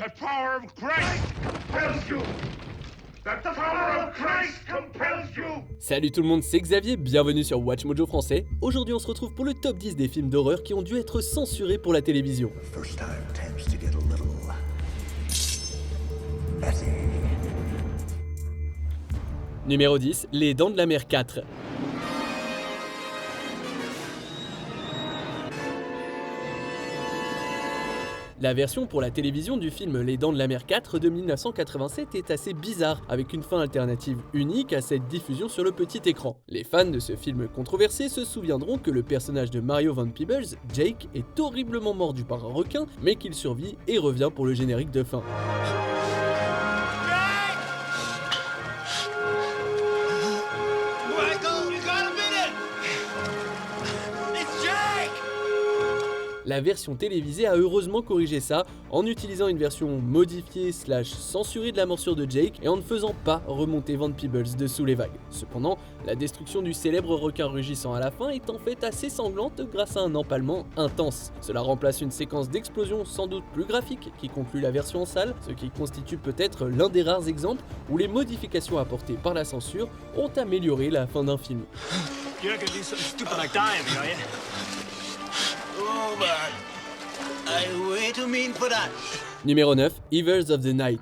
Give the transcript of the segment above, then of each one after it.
The power of Christ compels you. That the power of Christ compels you. Salut tout le monde, c'est Xavier, bienvenue sur Watch Mojo français. Aujourd'hui on se retrouve pour le top 10 des films d'horreur qui ont dû être censurés pour la télévision. Numéro 10, Les Dents de la Mer 4. La version pour la télévision du film Les Dents de la Mer 4 de 1987 est assez bizarre, avec une fin alternative unique à cette diffusion sur le petit écran. Les fans de ce film controversé se souviendront que le personnage de Mario Van Peebles, Jake, est horriblement mordu par un requin, mais qu'il survit et revient pour le générique de fin. La version télévisée a heureusement corrigé ça en utilisant une version modifiée / censurée de la morsure de Jake et en ne faisant pas remonter Van Peebles de sous les vagues. Cependant, la destruction du célèbre requin rugissant à la fin est en fait assez sanglante grâce à un empalement intense. Cela remplace une séquence d'explosion sans doute plus graphique qui conclut la version en salle, ce qui constitue peut-être l'un des rares exemples où les modifications apportées par la censure ont amélioré la fin d'un film. Oh man, I'm way too mean for that. Numéro 9, Evils of the Night.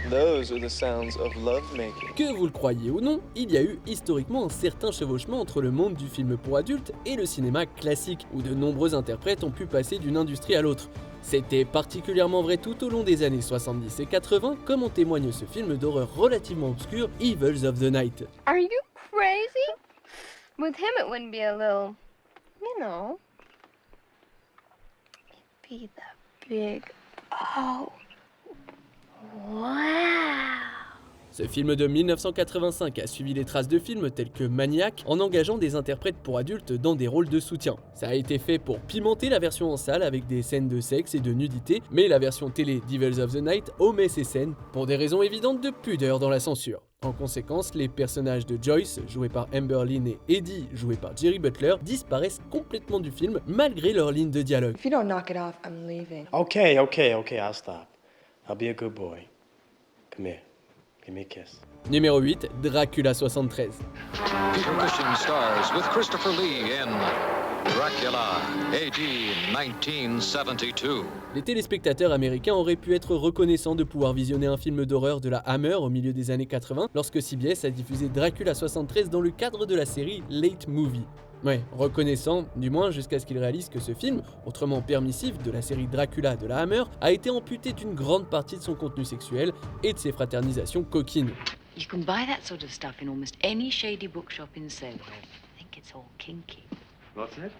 Those are the sounds of lovemaking. Que vous le croyez ou non, il y a eu historiquement un certain chevauchement entre le monde du film pour adultes et le cinéma classique, où de nombreux interprètes ont pu passer d'une industrie à l'autre. C'était particulièrement vrai tout au long des années 70 et 80, comme en témoigne ce film d'horreur relativement obscur, Evils of the Night. Are you crazy? With him, it wouldn't be a little, you know. It'd be the big, oh, wow. Ce film de 1985 a suivi les traces de films tels que Maniac en engageant des interprètes pour adultes dans des rôles de soutien. Ça a été fait pour pimenter la version en salle avec des scènes de sexe et de nudité, mais la version télé d'Evils of the Night omet ces scènes pour des raisons évidentes de pudeur dans la censure. En conséquence, les personnages de Joyce, joués par Amber Lynn, et Eddie, joué par Jerry Butler, disparaissent complètement du film malgré leur ligne de dialogue. If you don't knock it off, I'm leaving. Okay, I'll stop. I'll be a good boy. Come here. Give me a kiss. Numéro 8, Dracula 73. Peter Cushing stars with Christopher Lee in Dracula, AD 1972. Les téléspectateurs américains auraient pu être reconnaissants de pouvoir visionner un film d'horreur de la Hammer au milieu des années 80 lorsque CBS a diffusé Dracula 73 dans le cadre de la série Late Movie. Ouais, reconnaissant, du moins jusqu'à ce qu'ils réalisent que ce film, autrement permissif de la série Dracula de la Hammer, a été amputé d'une grande partie de son contenu sexuel et de ses fraternisations coquines. You can buy that sort of stuff in almost any shady bookshop in Soho. I think it's all kinky. What's that?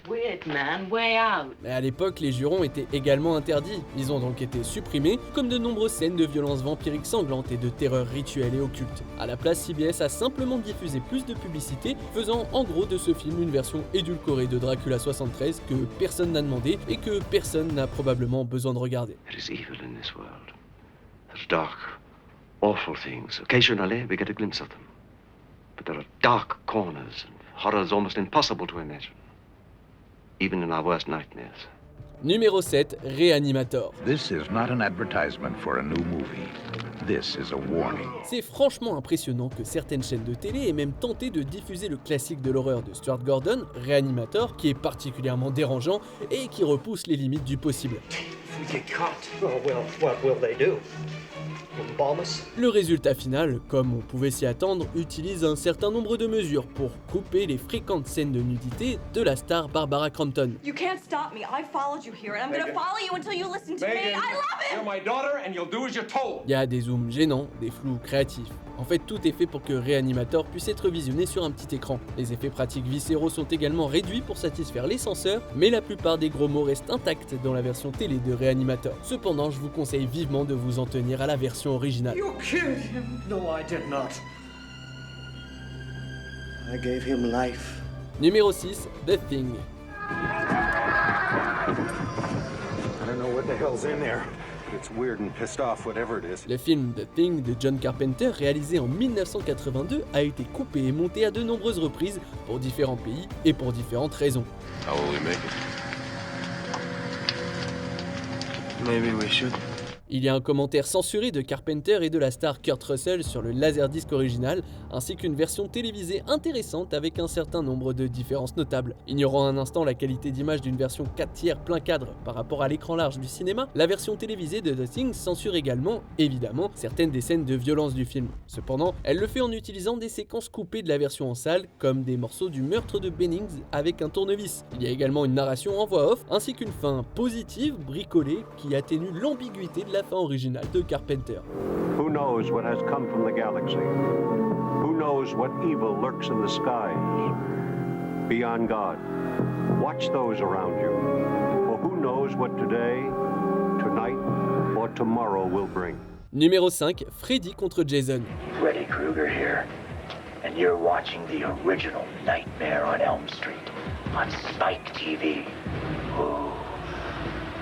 Weird, man, way out. Mais à l'époque, les jurons étaient également interdits. Ils ont donc été supprimés, comme de nombreuses scènes de violence vampirique sanglante et de terreur rituelle et occulte. À la place, CBS a simplement diffusé plus de publicité, faisant en gros de ce film une version édulcorée de Dracula 73 que personne n'a demandé et que personne n'a probablement besoin de regarder. There is evil in this world. There's dark, awful things. Occasionally we get a glimpse of them. But there are dark corners and horrors almost impossible to imagine. Even in our worst nightmares. Numéro 7, Reanimator. This is not an advertisement for a new movie. This is a warning. C'est franchement impressionnant que certaines chaînes de télé aient même tenté de diffuser le classique de l'horreur de Stuart Gordon, Reanimator, qui est particulièrement dérangeant et qui repousse les limites du possible. If we get caught, oh well, what will they do? Embalm us? Le résultat final, comme on pouvait s'y attendre, utilise un certain nombre de mesures pour couper les fréquentes scènes de nudité de la star Barbara Crampton. You can't stop me. I followed you here and I'm gonna follow you until you listen to me. I love it! You're my daughter and you'll do as you're told. Il y a des zooms gênants, des flous créatifs. En fait, tout est fait pour que Reanimator puisse être visionné sur un petit écran. Les effets pratiques viscéraux sont également réduits pour satisfaire les censeurs, mais la plupart des gros mots restent intacts dans la version télé de Reanimator. Cependant, je vous conseille vivement de vous en tenir à la version originale. You killed him. No, I did not. I gave him life. Numéro 6, The Thing. I don't know what the hell's in there. It's weird and pissed off, whatever it is. Le film The Thing de John Carpenter, réalisé en 1982, a été coupé et monté à de nombreuses reprises pour différents pays et pour différentes raisons. How will we make it? Maybe we should. Il y a un commentaire censuré de Carpenter et de la star Kurt Russell sur le Laserdisc original, ainsi qu'une version télévisée intéressante avec un certain nombre de différences notables. Ignorant un instant la qualité d'image d'une version 4/3 plein cadre par rapport à l'écran large du cinéma, la version télévisée de The Thing censure également, évidemment, certaines des scènes de violence du film. Cependant, elle le fait en utilisant des séquences coupées de la version en salle, comme des morceaux du meurtre de Bennings avec un tournevis. Il y a également une narration en voix off, ainsi qu'une fin positive, bricolée, qui atténue l'ambiguïté de la fin originale de Carpenter. Who knows what has come from the galaxy? Who knows what evil lurks in the skies? Beyond God. Watch those around you. For who knows what today, tonight, or tomorrow will bring. Numéro 5, Freddy contre Jason. Freddy Krueger here, and you're watching the original Nightmare on Elm Street on Spike TV. Ooh,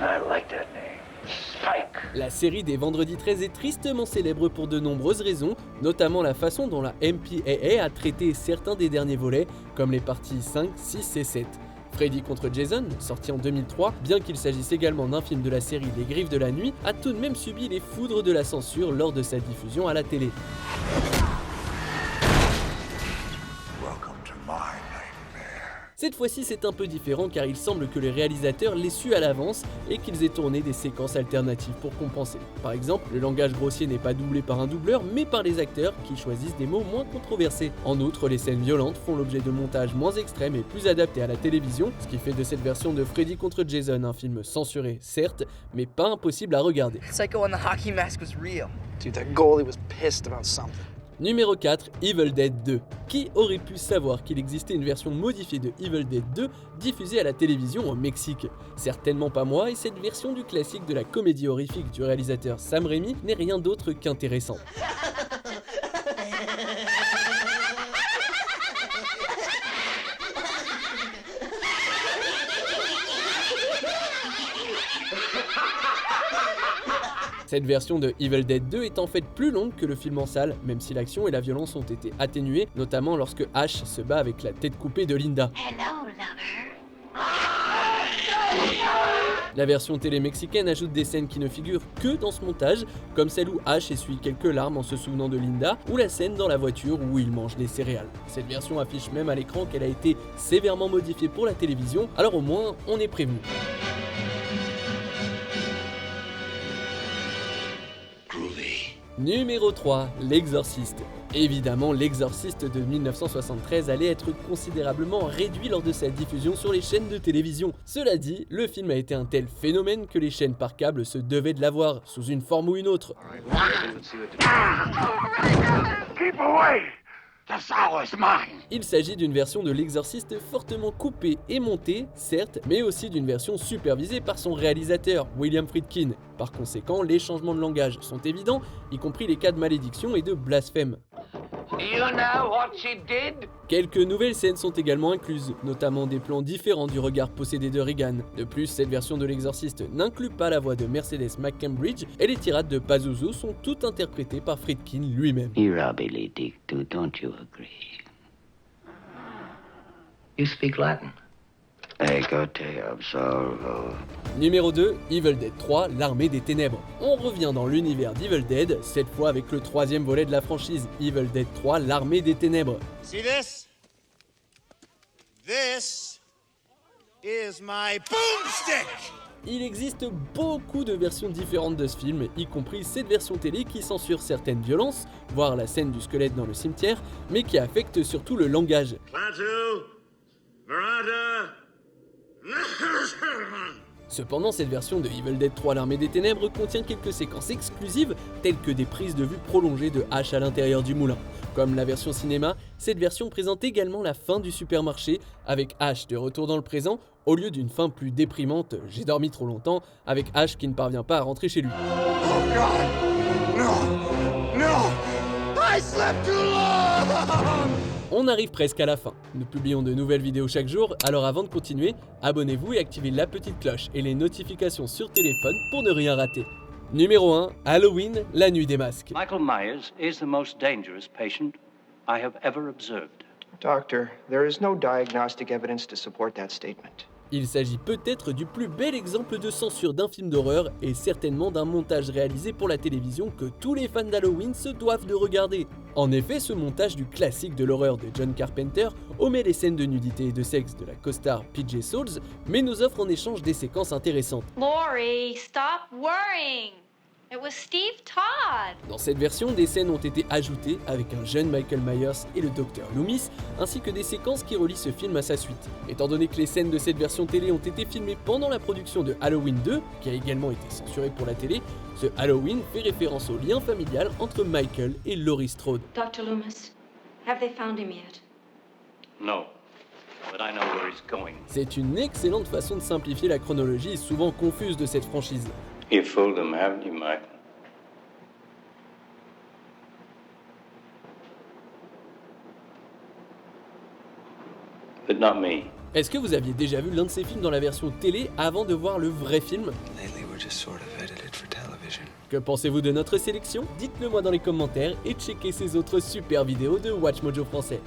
I like that name. Spike. La série des Vendredis 13 est tristement célèbre pour de nombreuses raisons, notamment la façon dont la MPAA a traité certains des derniers volets, comme les parties 5, 6 et 7. Freddy contre Jason, sorti en 2003, bien qu'il s'agisse également d'un film de la série Les Griffes de la Nuit, a tout de même subi les foudres de la censure lors de sa diffusion à la télé. Cette fois-ci, c'est un peu différent car il semble que les réalisateurs l'aient su à l'avance et qu'ils aient tourné des séquences alternatives pour compenser. Par exemple, le langage grossier n'est pas doublé par un doubleur mais par les acteurs qui choisissent des mots moins controversés. En outre, les scènes violentes font l'objet de montages moins extrêmes et plus adaptés à la télévision, ce qui fait de cette version de Freddy contre Jason un film censuré, certes, mais pas impossible à regarder. It's like when the hockey mask was real. Dude, that goalie was pissed about something. Numéro 4, Evil Dead 2. Qui aurait pu savoir qu'il existait une version modifiée de Evil Dead 2 diffusée à la télévision au Mexique? Certainement pas moi, et cette version du classique de la comédie horrifique du réalisateur Sam Raimi n'est rien d'autre qu'intéressant. Cette version de Evil Dead 2 est en fait plus longue que le film en salle, même si l'action et la violence ont été atténuées, notamment lorsque Ash se bat avec la tête coupée de Linda. La version télé mexicaine ajoute des scènes qui ne figurent que dans ce montage, comme celle où Ash essuie quelques larmes en se souvenant de Linda, ou la scène dans la voiture où il mange des céréales. Cette version affiche même à l'écran qu'elle a été sévèrement modifiée pour la télévision, alors au moins on est prévenu. Numéro 3, L'Exorciste. Évidemment, L'Exorciste de 1973 allait être considérablement réduit lors de sa diffusion sur les chaînes de télévision. Cela dit, le film a été un tel phénomène que les chaînes par câble se devaient de l'avoir, sous une forme ou une autre. Keep away! The soul is mine! Il s'agit d'une version de L'Exorciste fortement coupée et montée, certes, mais aussi d'une version supervisée par son réalisateur, William Friedkin. Par conséquent, les changements de langage sont évidents, y compris les cas de malédiction et de blasphème. You know what she did? Quelques nouvelles scènes sont également incluses, notamment des plans différents du regard possédé de Regan. De plus, cette version de L'Exorciste n'inclut pas la voix de Mercedes McCambridge et les tirades de Pazuzu sont toutes interprétées par Friedkin lui-même. You're a Billy Dick too, don't you agree? You speak Latin? Ego te absolvo. Numéro 2, Evil Dead 3, l'Armée des Ténèbres. On revient dans l'univers d'Evil Dead, cette fois avec le troisième volet de la franchise, Evil Dead 3, l'Armée des Ténèbres. See this? This is my boomstick! Il existe beaucoup de versions différentes de ce film, y compris cette version télé qui censure certaines violences, voire la scène du squelette dans le cimetière, mais qui affecte surtout le langage. Cependant, cette version de Evil Dead 3 l'Armée des Ténèbres contient quelques séquences exclusives, telles que des prises de vue prolongées de Ash à l'intérieur du moulin. Comme la version cinéma, cette version présente également la fin du supermarché, avec Ash de retour dans le présent, au lieu d'une fin plus déprimante, j'ai dormi trop longtemps, avec Ash qui ne parvient pas à rentrer chez lui. Oh God! No! No! I slept too long! On arrive presque à la fin. Nous publions de nouvelles vidéos chaque jour, alors avant de continuer, abonnez-vous et activez la petite cloche et les notifications sur téléphone pour ne rien rater. Numéro 1, Halloween, la nuit des masques. Michael Myers is the most dangerous patient I have ever observed. Doctor, there is no diagnostic evidence to support that statement. Il s'agit peut-être du plus bel exemple de censure d'un film d'horreur et certainement d'un montage réalisé pour la télévision que tous les fans d'Halloween se doivent de regarder. En effet, ce montage du classique de l'horreur de John Carpenter omet les scènes de nudité et de sexe de la co-star PJ Soles, mais nous offre en échange des séquences intéressantes. Laurie, stop worrying. It was Steve Todd. Dans cette version, des scènes ont été ajoutées avec un jeune Michael Myers et le Dr Loomis, ainsi que des séquences qui relient ce film à sa suite. Étant donné que les scènes de cette version télé ont été filmées pendant la production de Halloween 2, qui a également été censuré pour la télé, ce Halloween fait référence au lien familial entre Michael et Laurie Strode. Dr. Loomis, have they found him yet? No, but I know where he's going. C'est une excellente façon de simplifier la chronologie souvent confuse de cette franchise. You fooled them, haven't you, Mike? But not me. Est-ce que vous aviez déjà vu l'un de ces films dans la version télé avant de voir le vrai film? Que pensez-vous de notre sélection? Dites-le moi dans les commentaires et checkez ces autres super vidéos de WatchMojo français.